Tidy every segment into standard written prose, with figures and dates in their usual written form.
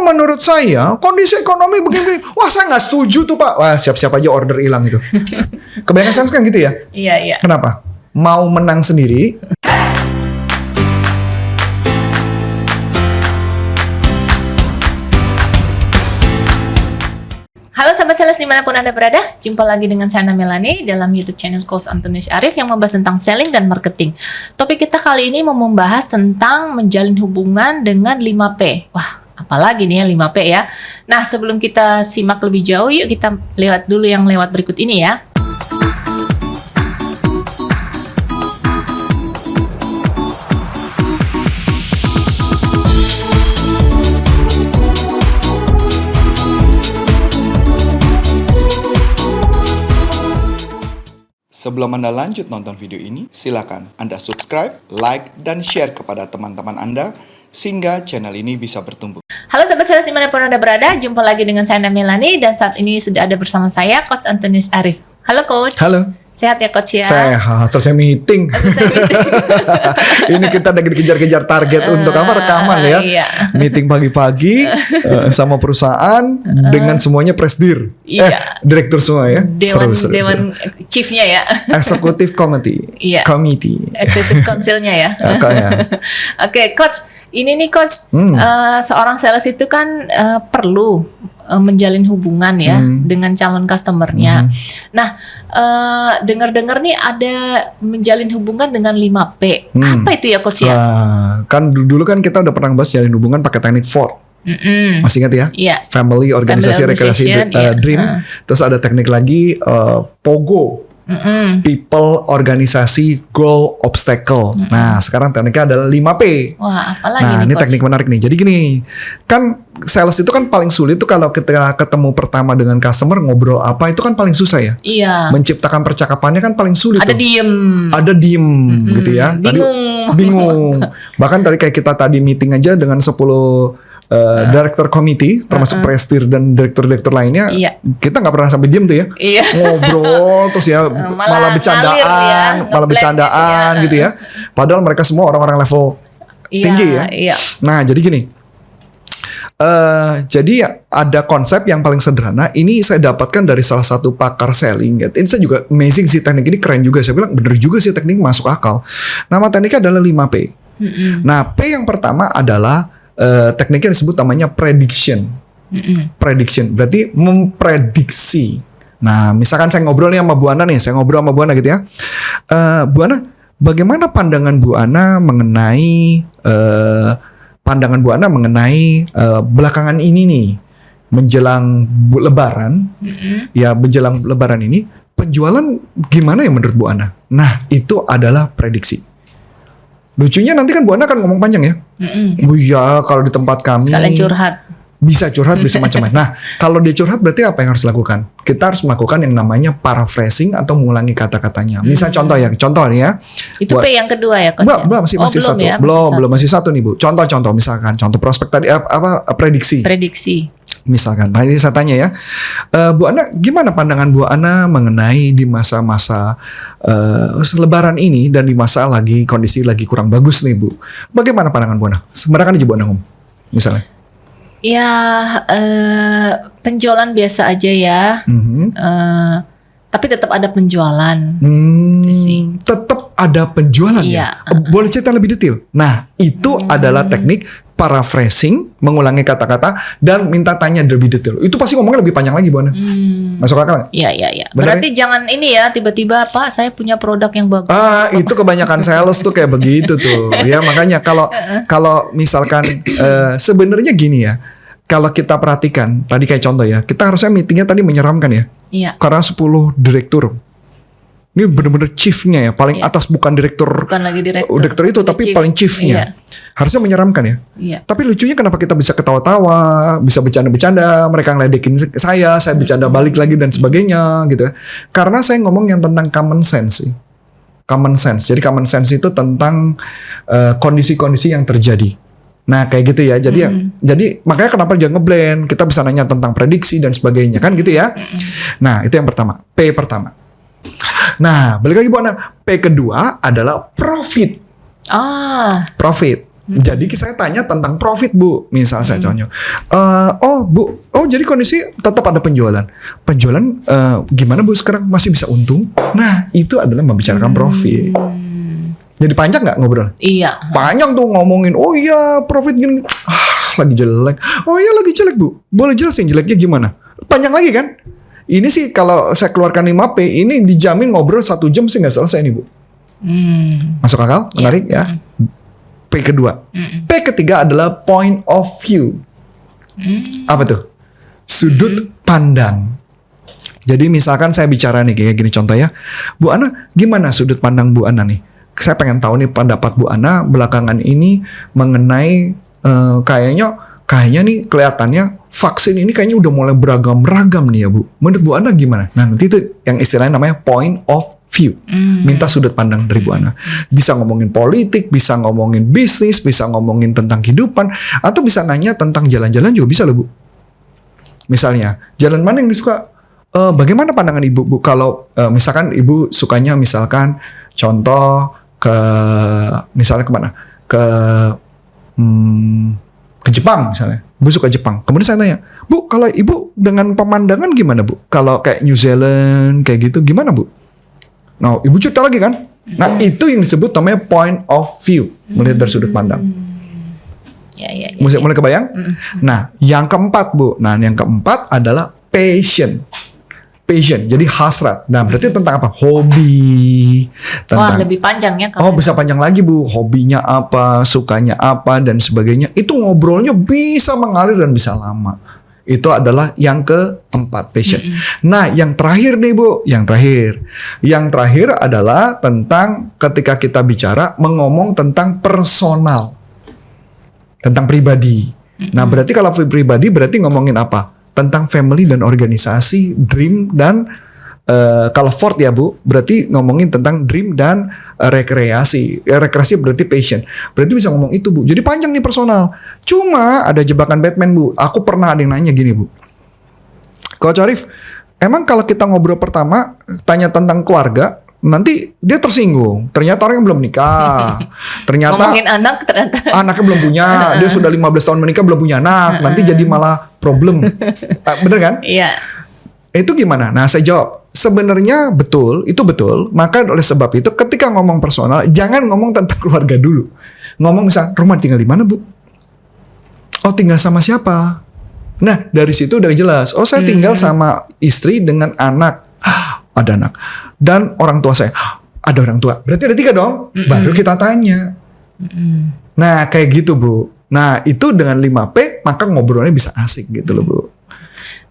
menurut saya kondisi ekonomi begini. Wah, saya nggak setuju tuh Pak. Wah, siap-siap aja order hilang itu. Kebanyakan sales kan gitu ya? Iya. Kenapa? Mau menang sendiri. Halo sahabat sales dimanapun Anda berada, jumpa lagi dengan saya Melanie dalam YouTube channel Coach Antonius Arif yang membahas tentang selling dan marketing. Topik kita kali ini mau membahas tentang menjalin hubungan dengan 5P. Wah, apalagi nih ya 5P ya. Nah, sebelum kita simak lebih jauh, yuk kita lewat dulu yang lewat berikut ini ya. Sebelum Anda lanjut nonton video ini, silakan Anda subscribe, like, dan share kepada teman-teman Anda sehingga channel ini bisa bertumbuh. Halo sahabat sales dimanapun Anda berada, jumpa lagi dengan saya Melanie dan saat ini sudah ada bersama saya Coach Antonius Arif. Halo Coach. Halo. Sehat ya Coach ya? Sehat, selesai meeting. Ini kita lagi dikejar-kejar target untuk apa? Rekaman ya. Iya. Meeting pagi-pagi sama perusahaan dengan semuanya presdir. Iya. Direktur semua ya. Dewan seru. chiefnya ya. Executive Committee. Iya. Committee. Executive Council-nya ya. Oke, Coach. Ini nih Coach, seorang sales itu kan perlu menjalin hubungan ya dengan calon customer-nya. Nah, dengar-dengar nih ada menjalin hubungan dengan 5P. Apa itu ya Coach ya? Kan dulu kan kita udah pernah bahas jalin hubungan pakai teknik Ford. Masih ingat ya? Iya. Family, organisasi, rekreasi, dream. Terus ada teknik lagi POGO. People, organisasi, goal, obstacle. Nah, sekarang tekniknya adalah 5P. Wah, apalagi nah, nih, ini Coach? teknik menarik nih. Jadi gini, kan sales itu kan paling sulit tuh kalau kita ketemu pertama dengan customer ngobrol apa itu kan paling susah ya. Iya. Menciptakan percakapannya kan paling sulit. Ada tuh. Ada diem gitu ya. Bingung. Bahkan tadi kayak kita tadi meeting aja dengan 10 director committee termasuk prestir dan direktur-direktur lainnya, kita nggak pernah sampai diem tuh ya, ngobrol terus ya malah bercandaan gitu ya, padahal mereka semua orang-orang level tinggi ya. Nah jadi gini, jadi ada konsep yang paling sederhana. Ini saya dapatkan dari salah satu pakar selling. Ini saya juga amazing sih, teknik ini keren juga. Saya bilang bener juga sih, teknik masuk akal. Nama tekniknya adalah 5P. Nah P yang pertama adalah tekniknya disebut namanya prediction. Prediction berarti memprediksi. Nah, misalkan saya ngobrol nih sama Bu Ana nih, gitu ya. Bu Ana, bagaimana pandangan Bu Ana mengenai belakangan ini nih menjelang Lebaran? Ya, menjelang Lebaran ini penjualan gimana ya menurut Bu Ana? Nah, itu adalah prediksi. Lucunya nanti kan Bu Ana kan ngomong panjang ya. Oh iya, kalau di tempat kami sekalian curhat. Bisa curhat, bisa macam-macam. Nah, kalau dia curhat berarti apa yang harus dilakukan? Kita harus melakukan yang namanya paraphrasing atau mengulangi kata-katanya. Misal contoh nih ya. Itu P yang kedua ya Coach? Belum, masih satu. Ya, belum masih satu nih Bu. Contoh misalkan contoh prospek tadi prediksi. Misalkan, nah ini saya tanya ya, Bu Ana, gimana pandangan Bu Ana mengenai di masa-masa Lebaran ini dan di masa kondisi lagi kurang bagus nih Bu? Bagaimana pandangan Bu Ana? Sebenarnya kan aja Bu Ana ngomong, misalnya. Ya, penjualan biasa aja ya, tapi tetap ada penjualan. Tetap ada penjualan ya? Boleh cerita lebih detail? Nah, itu adalah teknik paraphrasing, mengulangi kata-kata dan minta tanya lebih detail. Itu pasti ngomongnya lebih panjang lagi Bu Ana. Masuk akal nggak? Iya. Berarti jangan ini ya, tiba-tiba Pak saya punya produk yang bagus. Itu kebanyakan sales tuh kayak begitu tuh. Ya makanya kalau misalkan sebenarnya gini ya. Kalau kita perhatikan tadi kayak contoh ya, kita harusnya meetingnya tadi menyeramkan ya. Iya. Karena 10 direktur. Ini benar-benar chiefnya ya, paling atas bukan direktur. Bukan lagi direktur itu tapi paling chiefnya. Harusnya menyeramkan ya. Tapi lucunya kenapa kita bisa ketawa-tawa, bisa bercanda-bercanda, mereka ngeledekin saya bercanda balik lagi dan sebagainya gitu ya. Karena saya ngomong yang tentang common sense sih. Common sense. Jadi common sense itu tentang kondisi-kondisi yang terjadi. Nah kayak gitu ya. Jadi makanya kenapa dia ngeblend, kita bisa nanya tentang prediksi dan sebagainya kan gitu ya. Nah itu yang pertama, P pertama. Nah balik lagi Bu Ana, P kedua adalah profit. Profit. Jadi saya tanya tentang profit Bu, misal saya contoh, oh Bu, jadi kondisi tetap ada penjualan. Penjualan gimana Bu sekarang, masih bisa untung? Nah itu adalah membicarakan profit. Jadi panjang nggak ngobrol? Iya. Panjang tuh ngomongin, oh iya profit gini, lagi jelek. Oh iya lagi jelek Bu, boleh jelasin jeleknya gimana? Panjang lagi kan? Ini sih kalau saya keluarkan 5P, ini dijamin ngobrol 1 jam sih nggak selesai nih Bu. Masuk akal? Menarik ya. P kedua. P ketiga adalah point of view. Apa tuh? Sudut pandang. Jadi misalkan saya bicara nih kayak gini contoh ya. Bu Ana, gimana sudut pandang Bu Ana nih? Saya pengen tahu nih pendapat Bu Ana belakangan ini mengenai kayaknya nih kelihatannya vaksin ini kayaknya udah mulai beragam-ragam nih ya Bu. Menurut Bu Ana gimana? Nah nanti itu yang istilahnya namanya point of view. Minta sudut pandang dari Bu Ana. Bisa ngomongin politik, bisa ngomongin bisnis, bisa ngomongin tentang kehidupan, atau bisa nanya tentang jalan-jalan juga bisa loh Bu. Misalnya, jalan mana yang disuka? Bagaimana pandangan Ibu Bu? Kalau misalkan Ibu sukanya misalkan contoh misalnya kemana? Ke Jepang misalnya. Ibu suka Jepang. Kemudian saya tanya, Bu, kalau Ibu dengan pemandangan gimana Bu? Kalau kayak New Zealand kayak gitu gimana Bu? Nah, Ibu cerita lagi kan? Nah, itu yang disebut namanya point of view, melihat dari sudut pandang. Ya. Mulai kebayang? Nah, yang keempat Bu. Nah, yang keempat adalah passion. Jadi hasrat. Nah, berarti tentang apa? Hobi. Wah, lebih panjang ya. Bisa panjang lagi Bu. Hobinya apa, sukanya apa, dan sebagainya. Itu ngobrolnya bisa mengalir dan bisa lama. Itu adalah yang keempat, passion. Nah, yang terakhir nih Bu, yang terakhir adalah tentang ketika kita bicara mengomong tentang personal, tentang pribadi. Nah, berarti kalau pribadi berarti ngomongin apa? Tentang family dan organisasi, dream dan kalau Ford ya Bu, berarti ngomongin tentang dream dan rekreasi. Rekreasi berarti passion. Berarti bisa ngomong itu Bu. Jadi panjang nih personal. Cuma ada jebakan Batman Bu. Aku pernah ada yang nanya gini Bu. Coach Arif, emang kalau kita ngobrol pertama tanya tentang keluarga, nanti dia tersinggung. Ternyata orang yang belum nikah. Ternyata ngomongin anak ternyata anaknya belum punya. Dia sudah 15 tahun menikah belum punya anak. Nanti jadi malah problem. Bener kan? Iya. Itu gimana? Nah, saya jawab. Sebenarnya betul, itu betul. Maka oleh sebab itu ketika ngomong personal, jangan ngomong tentang keluarga dulu. Ngomong misal, rumah tinggal di mana Bu? Oh, tinggal sama siapa? Nah, dari situ udah jelas. Oh, saya tinggal sama istri dengan anak. Ada anak. Dan orang tua saya. Ada orang tua. Berarti ada 3 dong. Baru kita tanya. Nah, kayak gitu Bu. Nah, itu dengan 5P, maka ngobrolnya bisa asik gitu loh Bu.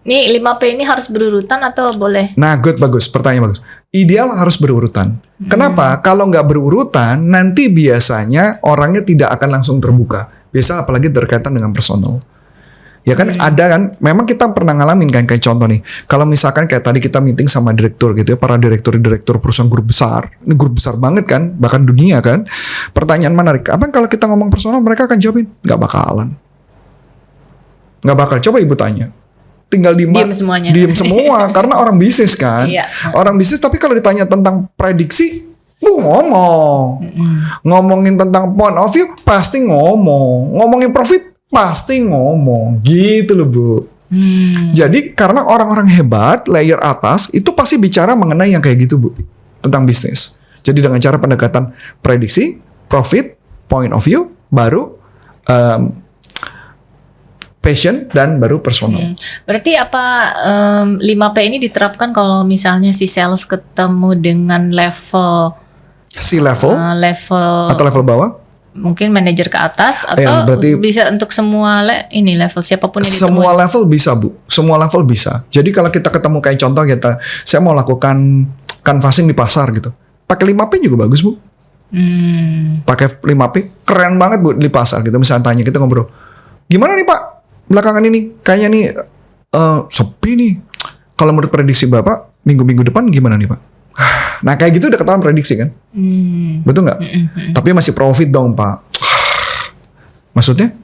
Nih 5P ini harus berurutan atau boleh? Nah, bagus. Pertanyaan bagus. Ideal harus berurutan. Kenapa? Kalau nggak berurutan, nanti biasanya orangnya tidak akan langsung terbuka. Biasa apalagi berkaitan dengan personal. Ya kan ada kan, memang kita pernah ngalamin kan kayak contoh nih. Kalau misalkan kayak tadi kita meeting sama direktur gitu ya, para direktur perusahaan grup besar. Ini grup besar banget kan, bahkan dunia kan. Pertanyaan menarik, apa kalau kita ngomong personal mereka akan jawabin? Nggak bakalan. Nggak bakal. Coba Ibu tanya. Tinggal diem semuanya. Diem semua karena orang bisnis kan. Iya. Orang bisnis tapi kalau ditanya tentang prediksi, ngomong. Ngomongin tentang point of view pasti ngomong. Ngomongin profit pasti ngomong. Gitu loh Bu. Jadi karena orang-orang hebat layer atas itu pasti bicara mengenai yang kayak gitu Bu. Tentang bisnis. Jadi dengan cara pendekatan prediksi, profit, point of view, baru passion dan baru personal. Berarti apa 5P ini diterapkan kalau misalnya si sales ketemu dengan level C-level atau level bawah? Mungkin manajer ke atas atau Ya, berarti bisa untuk semua level siapapun yang semua ditemuin. level bisa Bu. Semua level bisa. Jadi kalau kita ketemu kayak contoh saya mau lakukan canvassing di pasar gitu. Pakai 5P juga bagus Bu. Pakai 5P keren banget Bu di pasar gitu. Misalnya tanya kita ngobrol. Gimana nih Pak? Belakangan ini kayaknya nih sepi nih. Kalau menurut prediksi Bapak minggu-minggu depan gimana nih Pak? Nah kayak gitu udah ketahuan prediksi kan? Betul nggak? Tapi masih profit dong Pak. Maksudnya?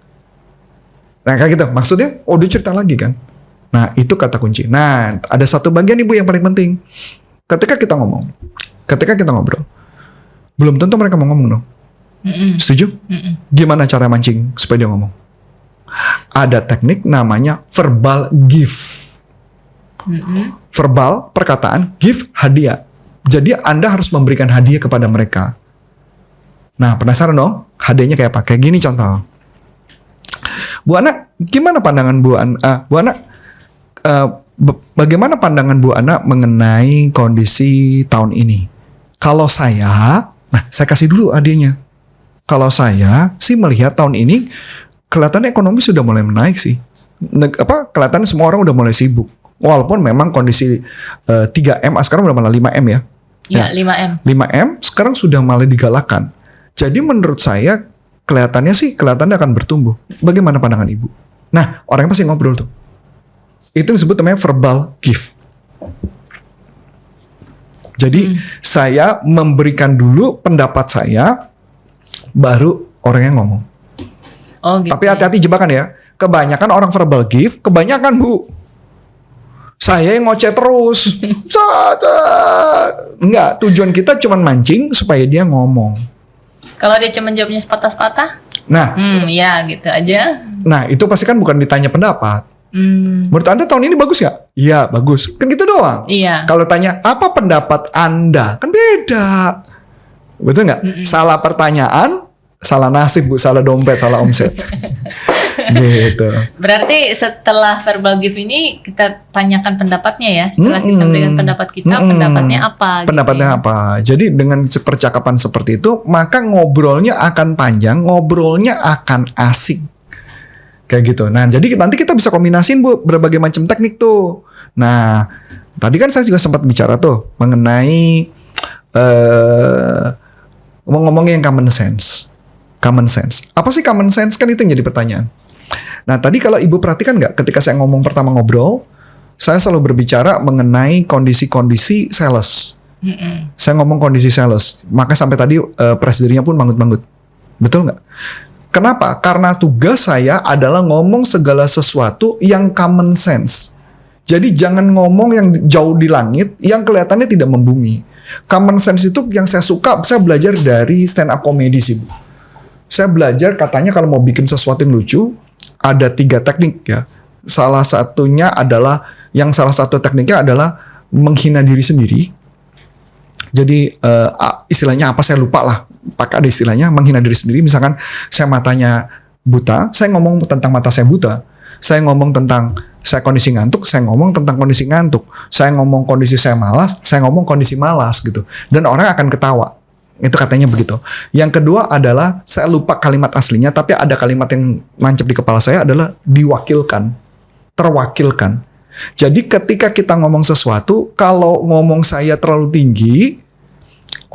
Nah kayak gitu. Maksudnya? Oh dia cerita lagi kan? Nah itu kata kunci. Nah ada satu bagian Ibu yang paling penting. Ketika kita ngobrol, belum tentu mereka mau ngomong dong. Setuju? Gimana cara mancing supaya dia ngomong? Ada teknik namanya verbal gift. Verbal, perkataan, gift, hadiah. Jadi Anda harus memberikan hadiah kepada mereka. Nah, penasaran dong? Hadiahnya kayak apa? Kayak gini contoh. Bu Ana, gimana pandangan Bu Ana? Bu Ana, bagaimana pandangan Bu Ana mengenai kondisi tahun ini? Kalau saya, nah saya kasih dulu hadiahnya. Kalau saya sih melihat tahun ini kelihatannya ekonomi sudah mulai menaik sih. Kelihatannya semua orang udah mulai sibuk. Walaupun memang kondisi 3M, sekarang udah malah 5M ya. Ya, 5M. 5M sekarang sudah mulai digalakkan. Jadi menurut saya kelihatannya akan bertumbuh. Bagaimana pandangan Ibu? Nah, orangnya pasti ngobrol tuh. Itu disebut namanya verbal gift. Jadi saya memberikan dulu pendapat saya, baru orangnya ngomong. Oh, gitu. Tapi hati-hati jebakan ya. Kebanyakan orang verbal gift, kebanyakan Bu. Saya yang ngoceh terus. Enggak, tujuan kita cuma mancing supaya dia ngomong. Kalau dia cuma jawabnya sepatah-sepatah? Nah, ya gitu aja. Nah, itu pasti kan bukan ditanya pendapat. Menurut Anda tahun ini bagus gak? Iya, bagus. Kan gitu doang. Iya. Kalau tanya apa pendapat Anda, kan beda. Betul nggak? Salah pertanyaan, salah nasib Bu, salah dompet, salah omset. Gitu. Berarti setelah verbal gift ini kita tanyakan pendapatnya ya. Setelah kita berikan pendapat kita, pendapatnya apa? Pendapatnya gitu ya. apa? Jadi dengan percakapan seperti itu, maka ngobrolnya akan panjang, ngobrolnya akan asik. Kayak gitu. Nah, jadi nanti kita bisa kombinasin Bu berbagai macam teknik tuh. Nah, tadi kan saya juga sempat bicara tuh mengenai ngomong-ngomongin yang common sense. Common sense. Apa sih common sense? Kan itu yang jadi pertanyaan. Nah, tadi kalau Ibu perhatikan nggak ketika saya ngomong pertama ngobrol, saya selalu berbicara mengenai kondisi-kondisi sales. Saya ngomong kondisi sales. Maka sampai tadi presidennya pun manggut-manggut. Betul nggak? Kenapa? Karena tugas saya adalah ngomong segala sesuatu yang common sense. Jadi jangan ngomong yang jauh di langit, yang kelihatannya tidak membumi. Common sense itu yang saya suka, saya belajar dari stand up comedy sih Bu. Saya belajar katanya kalau mau bikin sesuatu yang lucu, ada 3 teknik ya. Salah satu tekniknya adalah menghina diri sendiri. Jadi istilahnya apa saya lupa lah. Pakai ada istilahnya menghina diri sendiri. Misalkan saya matanya buta, saya ngomong tentang mata saya buta. Saya ngomong tentang saya kondisi ngantuk, saya ngomong tentang kondisi ngantuk. Saya ngomong kondisi saya malas, saya ngomong kondisi malas gitu. Dan orang akan ketawa. Itu katanya begitu. Yang kedua adalah saya lupa kalimat aslinya, tapi ada kalimat yang nancep di kepala saya adalah diwakilkan, terwakilkan. Jadi ketika kita ngomong sesuatu, kalau ngomong saya terlalu tinggi,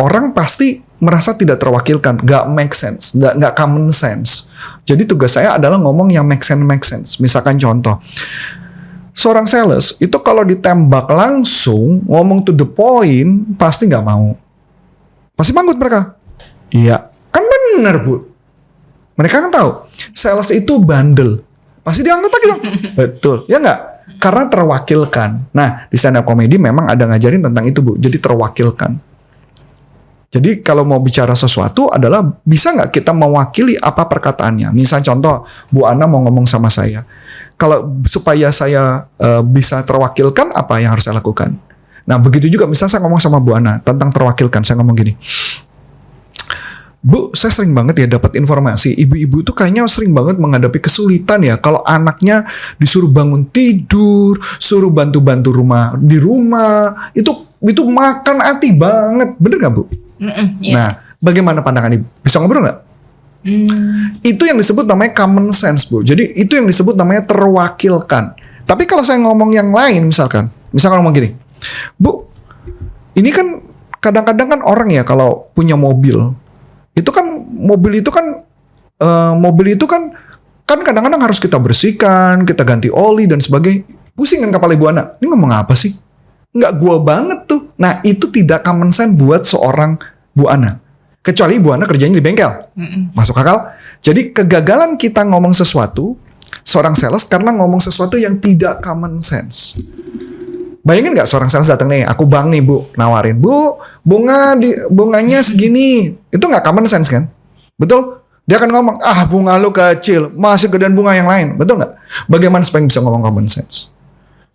orang pasti merasa tidak terwakilkan, nggak make sense, nggak common sense. Jadi tugas saya adalah ngomong yang make sense. Misalkan contoh, seorang sales itu kalau ditembak langsung, ngomong to the point, pasti nggak mau. Pasti manggut mereka. Iya, kan bener Bu. Mereka kan tahu, sales itu bandel. Pasti dianggut lagi dong. Betul, ya nggak? Karena terwakilkan. Nah, di stand up comedy memang ada ngajarin tentang itu Bu. Jadi terwakilkan. Jadi kalau mau bicara sesuatu adalah bisa nggak kita mewakili apa perkataannya. Misal contoh, Bu Ana mau ngomong sama saya. Kalau supaya saya bisa terwakilkan, apa yang harus saya lakukan? Nah begitu juga misal saya ngomong sama Bu Ana tentang terwakilkan. Saya ngomong gini, Bu, saya sering banget ya dapat informasi. Ibu-ibu tuh kayaknya sering banget menghadapi kesulitan ya. Kalau anaknya disuruh bangun tidur, suruh bantu-bantu di rumah, itu makan hati banget. Bener gak Bu? Yeah. Nah, bagaimana pandangan Ibu? Bisa ngobrol gak? Itu yang disebut namanya common sense Bu. Jadi itu yang disebut namanya terwakilkan. Tapi kalau saya ngomong yang lain misalkan ngomong gini, Bu, ini kan kadang-kadang kan orang ya kalau punya mobil itu kan kadang-kadang harus kita bersihkan, kita ganti oli dan sebagainya. Pusing kan kepala Ibu Ana. Ini ngomong apa sih? Nggak gua banget tuh. Nah itu tidak common sense buat seorang Bu Ana. Kecuali Bu Ana kerjanya di bengkel. Masuk akal? Jadi kegagalan kita ngomong sesuatu, seorang sales karena ngomong sesuatu yang tidak common sense. Bayangin nggak seorang sales datang nih, aku bang nih Bu, nawarin, Bu, bunganya segini. Itu nggak common sense kan? Betul? Dia akan ngomong, bunga lu kecil, masih gedean bunga yang lain. Betul nggak? Bagaimana supaya bisa ngomong common sense?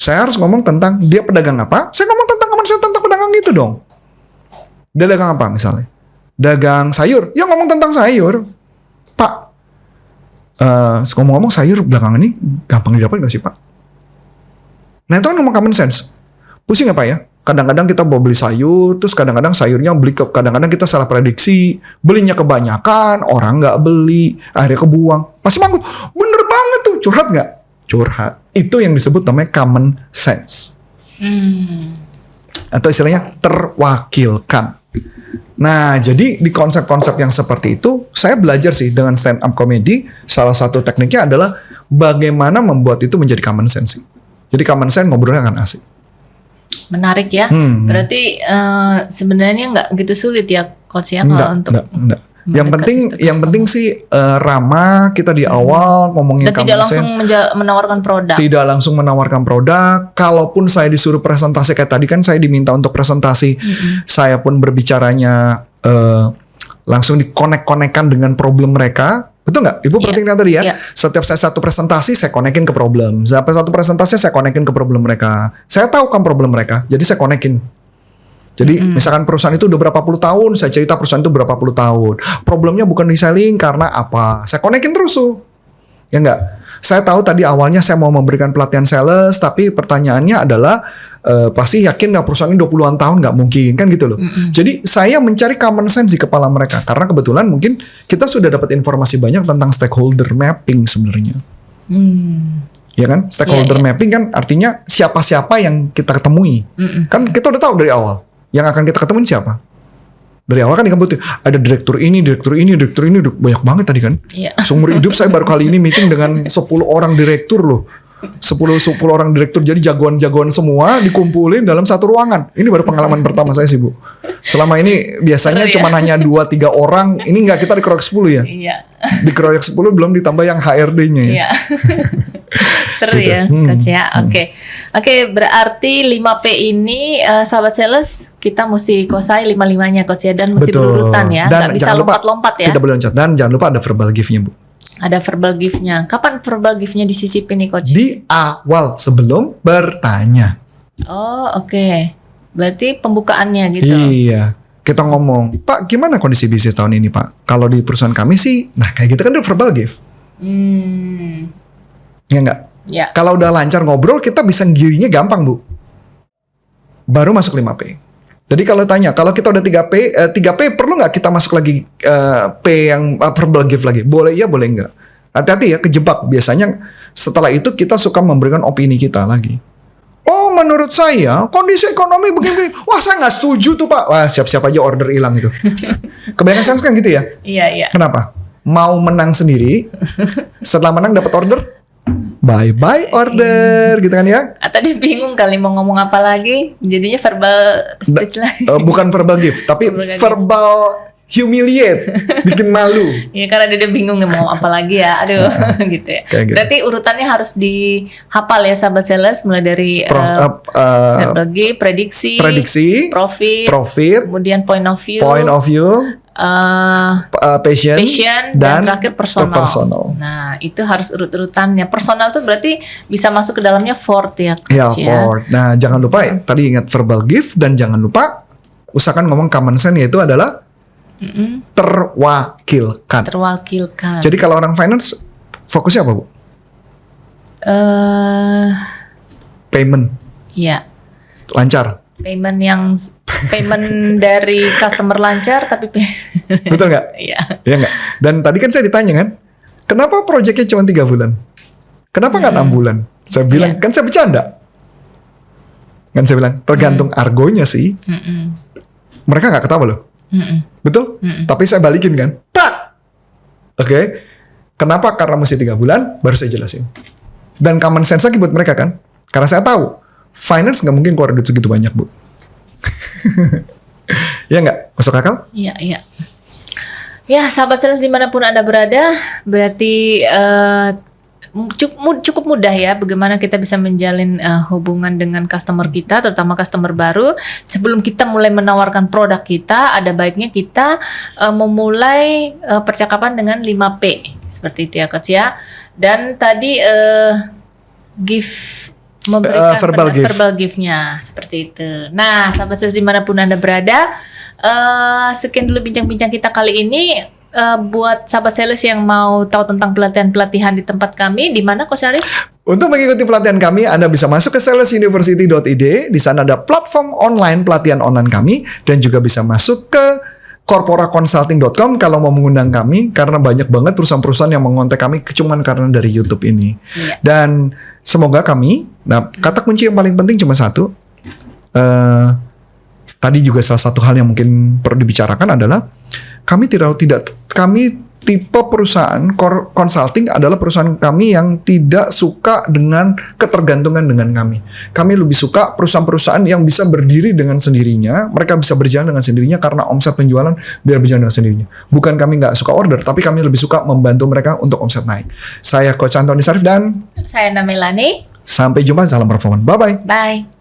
Saya harus ngomong tentang dia pedagang apa, saya ngomong tentang common sense tentang pedagang gitu dong. Dia dagang apa misalnya? Dagang sayur, ya ngomong tentang sayur. Pak, ngomong-ngomong sayur belakangan ini gampang didapat gak sih Pak? Nah itu kan ngomong common sense. Pusing ya Pak ya? Kadang-kadang kita mau beli sayur, terus kadang-kadang sayurnya kadang-kadang kita salah prediksi, belinya kebanyakan, orang nggak beli, akhirnya kebuang. Pasti manggut, bener banget tuh, curhat nggak? Curhat. Itu yang disebut namanya common sense. Atau istilahnya terwakilkan. Nah, jadi di konsep-konsep yang seperti itu, saya belajar sih dengan stand up comedy, salah satu tekniknya adalah bagaimana membuat itu menjadi common sense. Jadi common sense ngobrolnya akan asik. Menarik ya. Berarti sebenarnya nggak gitu sulit ya Coach ya kalau untuk enggak. Yang penting sih ramah kita di awal ngomongin dan tidak langsung menawarkan produk. Tidak langsung menawarkan produk. Kalaupun saya disuruh presentasi kayak tadi kan saya diminta untuk presentasi, saya pun berbicaranya langsung dikonek-konekkan dengan problem mereka. Betul nggak? Ibu perhatikan tadi ya. Setiap saya satu presentasi saya konekin ke problem. Satu presentasi saya konekin ke problem mereka. Saya tahu kan problem mereka, jadi saya konekin. Jadi misalkan perusahaan itu udah berapa puluh tahun, saya cerita perusahaan itu berapa puluh tahun. Problemnya bukan di selling karena apa? Saya konekin terus tuh. Ya enggak? Saya tahu tadi awalnya saya mau memberikan pelatihan sales, tapi pertanyaannya adalah pasti yakin nggak perusahaan ini 20-an tahun? Nggak mungkin, kan gitu loh. Jadi saya mencari common sense di kepala mereka. Karena kebetulan mungkin kita sudah dapat informasi banyak tentang stakeholder mapping sebenarnya. Ya kan? Stakeholder mapping kan artinya siapa-siapa yang kita ketemui. Kan kita udah tahu dari awal. Yang akan kita ketemuin siapa? Dari awal kan dikebutin ada direktur ini, banyak banget tadi kan. Seumur hidup saya baru kali ini meeting dengan 10 orang direktur loh. 10 orang direktur, jadi jagoan-jagoan semua dikumpulin dalam satu ruangan. Ini baru pengalaman pertama saya sih Bu. Selama ini biasanya cuma hanya 2-3 orang. Ini enggak, kita dikeroyok 10 ya. Dikeroyok 10 belum ditambah yang HRD-nya ya. Seru gitu. Ya Coach ya. Oke, berarti 5P ini sahabat sales kita mesti kuasai 5-5-nya Coach ya, dan mesti berurutan ya. Nggak bisa lompat-lompat ya. Tidak boleh loncat. Dan jangan lupa ada verbal gift-nya Bu. Ada verbal gift-nya. Kapan verbal gift-nya disisipin nih Coach? Di awal sebelum bertanya. Oh oke. Berarti pembukaannya gitu. Iya. Kita ngomong, Pak gimana kondisi bisnis tahun ini Pak? Kalau di perusahaan kami sih, nah kayak gitu kan ada verbal gift. Ya enggak? Ya. Kalau udah lancar ngobrol, kita bisa girinya gampang Bu. Baru masuk 5P. Jadi kalau tanya, kalau kita udah 3P perlu nggak kita masuk lagi P yang verbal gift lagi? Boleh iya, boleh enggak. Hati-hati ya, kejebak. Biasanya setelah itu kita suka memberikan opini kita lagi. Oh menurut saya kondisi ekonomi begini-begini. Wah saya nggak setuju tuh Pak. Wah siap-siap aja order hilang itu. Kebanyakan sales kan gitu ya. Iya. Kenapa? Mau menang sendiri, setelah menang dapat order, bye-bye order gitu kan ya. Atau dia bingung kali mau ngomong apa lagi, jadinya verbal speech lagi. Bukan verbal gift, tapi verbal humiliate, bikin malu. Iya karena dia bingung mau apa lagi ya, aduh gitu ya. Gitu. Berarti urutannya harus dihafal ya sahabat sales, mulai dari verbal gift, prediksi, profit, kemudian point of view, passion dan terakhir personal. Nah itu harus urut-urutannya. Personal tuh berarti bisa masuk ke dalamnya fort ya. Fort. Nah jangan lupa tadi ingat verbal gift, dan jangan lupa usahakan ngomong common sense, yaitu adalah terwakilkan. Jadi kalau orang finance fokusnya apa Bu? Payment. Iya. Lancar. Payment dari customer lancar tapi betul nggak? Iya. Iya nggak? Dan tadi kan saya ditanya kan, kenapa proyeknya cuma 3 bulan? Kenapa nggak 6 bulan? Saya bilang kan saya bercanda. Kan saya bilang tergantung argonya sih. Mereka nggak ketawa loh. Betul? Tapi saya balikin kan. Tak. Oke. Kenapa? Karena mesti 3 bulan baru saya jelasin. Dan common sense lagi buat mereka kan. Karena saya tahu finance nggak mungkin keluar duit segitu banyak Bu. Ya nggak? Masuk akal? Iya. Ya sahabat sales dimanapun Anda berada, berarti cukup mudah ya bagaimana kita bisa menjalin hubungan dengan customer kita, terutama customer baru. Sebelum kita mulai menawarkan produk kita, ada baiknya kita memulai percakapan dengan 5P seperti itu ya Coach ya. Dan tadi memberikan verbal gift-nya seperti itu. Nah, sahabat sales dimanapun Anda berada, sekian dulu bincang-bincang kita kali ini. Buat sahabat sales yang mau tahu tentang pelatihan-pelatihan di tempat kami, di mana Coach Arif? Untuk mengikuti pelatihan kami, Anda bisa masuk ke salesuniversity.id. Di sana ada platform online pelatihan online kami, dan juga bisa masuk ke corporaconsulting.com kalau mau mengundang kami, karena banyak banget perusahaan-perusahaan yang mengontak kami cuman karena dari YouTube ini. Iya. Dan semoga kami, kata kunci yang paling penting cuma satu. Tadi juga salah satu hal yang mungkin perlu dibicarakan adalah kami tipe perusahaan consulting adalah perusahaan kami yang tidak suka dengan ketergantungan dengan kami. Kami lebih suka perusahaan-perusahaan yang bisa berdiri dengan sendirinya, mereka bisa berjalan dengan sendirinya karena omset penjualan biar berjalan dengan sendirinya. Bukan kami nggak suka order, tapi kami lebih suka membantu mereka untuk omset naik. Saya Coach Antoni Sarif dan saya Melani. Sampai jumpa, salam performa. Bye-bye. Bye.